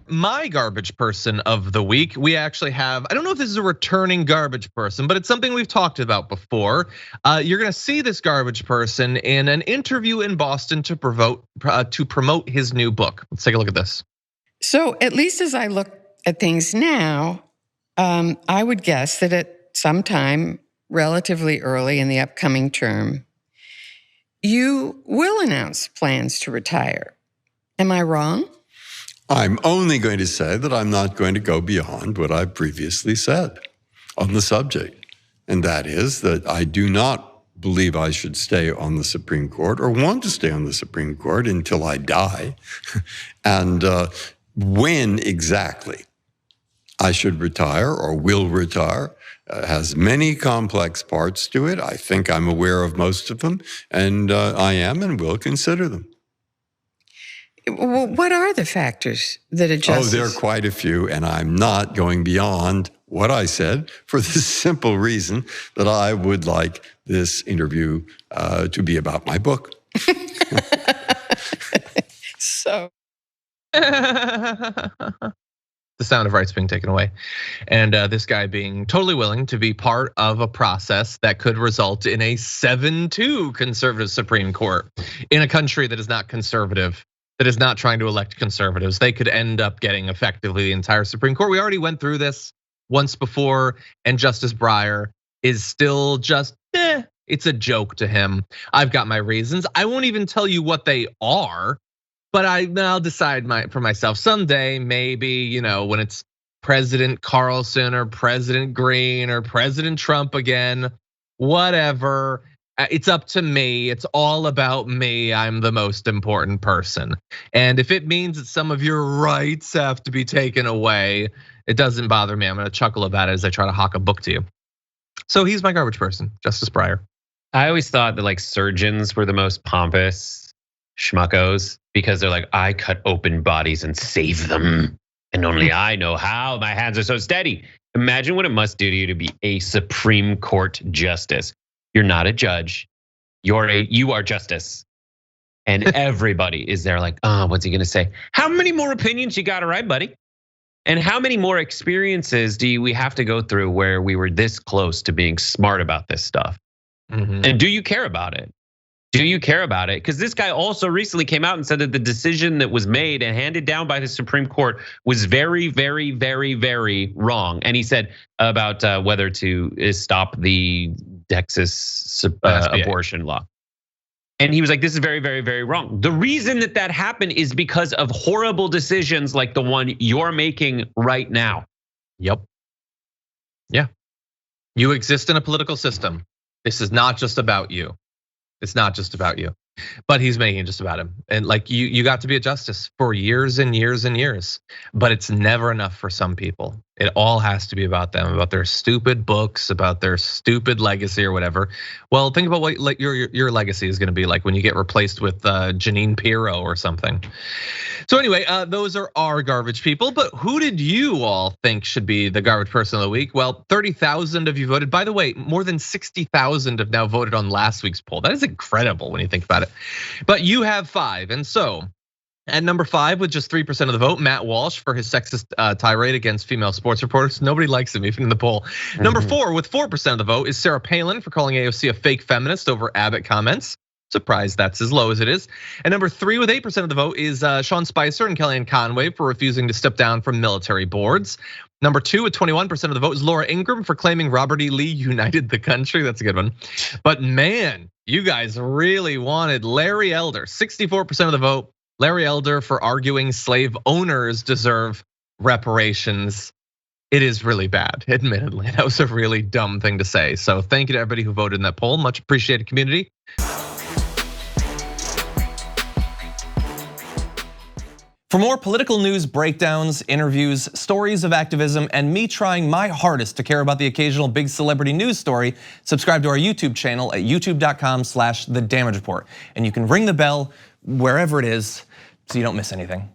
My garbage person of the week, we actually have, I don't know if this is a returning garbage person, but it's something we've talked about before. You're gonna see this garbage person in an interview in Boston to promote his new book. Let's take a look at this. So at least as I look at things now, I would guess that at some time relatively early in the upcoming term, you will announce plans to retire. Am I wrong? I'm only going to say that I'm not going to go beyond what I previously said on the subject. And that is that I do not believe I should stay on the Supreme Court or want to stay on the Supreme Court until I die. And when exactly I should retire or will retire has many complex parts to it. I think I'm aware of most of them, and I am and will consider them. Well, what are the factors that a justice? Oh, there are quite a few, and I'm not going beyond what I said for the simple reason that I would like this interview to be about my book. So. The sound of rights being taken away. And this guy being totally willing to be part of a process that could result in a 7-2 conservative Supreme Court in a country that is not conservative, that is not trying to elect conservatives. They could end up getting effectively the entire Supreme Court. We already went through this once before, and Justice Breyer is still just, it's a joke to him. I've got my reasons. I won't even tell you what they are, but I'll decide for myself someday, maybe, when it's President Carlson or President Green or President Trump again, whatever. It's up to me. It's all about me. I'm the most important person. And if it means that some of your rights have to be taken away, it doesn't bother me. I'm gonna chuckle about it as I try to hawk a book to you. So he's my garbage person, Justice Breyer. I always thought that like surgeons were the most pompous schmuckos because they're like, I cut open bodies and save them. And only I know how. My hands are so steady. Imagine what it must do to you to be a Supreme Court justice. You're not a judge. You are justice. And everybody is there like, oh, what's he gonna say? How many more opinions you got to write, buddy? And how many more experiences do we have to go through where we were this close to being smart about this stuff? And do you care about it? Do you care about it? Because this guy also recently came out and said that the decision that was made and handed down by the Supreme Court was very, very, very, very wrong. And he said about whether to stop the Texas abortion law. And he was like, this is very, very, very wrong. The reason that happened is because of horrible decisions like the one you're making right now. Yep. Yeah. You exist in a political system. This is not just about you. It's not just about you, but he's making it just about him. And like you got to be a justice for years and years and years, but it's never enough for some people. It all has to be about them, about their stupid books, about their stupid legacy or whatever. Well, think about what like your legacy is going to be like when you get replaced with Janine Pirro or something. So anyway, those are our garbage people, but who did you all think should be the garbage person of the week? Well, 30,000 of you voted. By the way, more than 60,000 have now voted on last week's poll. That is incredible when you think about it. But you have 5, and so at number 5 with just 3% of the vote, Matt Walsh for his sexist tirade against female sports reporters. Nobody likes him even in the poll. Number 4 with 4% of the vote is Sarah Palin for calling AOC a fake feminist over Abbott comments. Surprised that's as low as it is. And number 3 with 8% of the vote is Sean Spicer and Kellyanne Conway for refusing to step down from military boards. Number 2 with 21% of the vote is Laura Ingraham for claiming Robert E. Lee united the country. That's a good one. But man, you guys really wanted Larry Elder, 64% of the vote. Larry Elder for arguing slave owners deserve reparations. It is really bad, admittedly. That was a really dumb thing to say. So thank you to everybody who voted in that poll. Much appreciated, community. For more political news breakdowns, interviews, stories of activism, and me trying my hardest to care about the occasional big celebrity news story, subscribe to our YouTube channel at youtube.com/The Damage Report. And you can ring the bell wherever it is so you don't miss anything.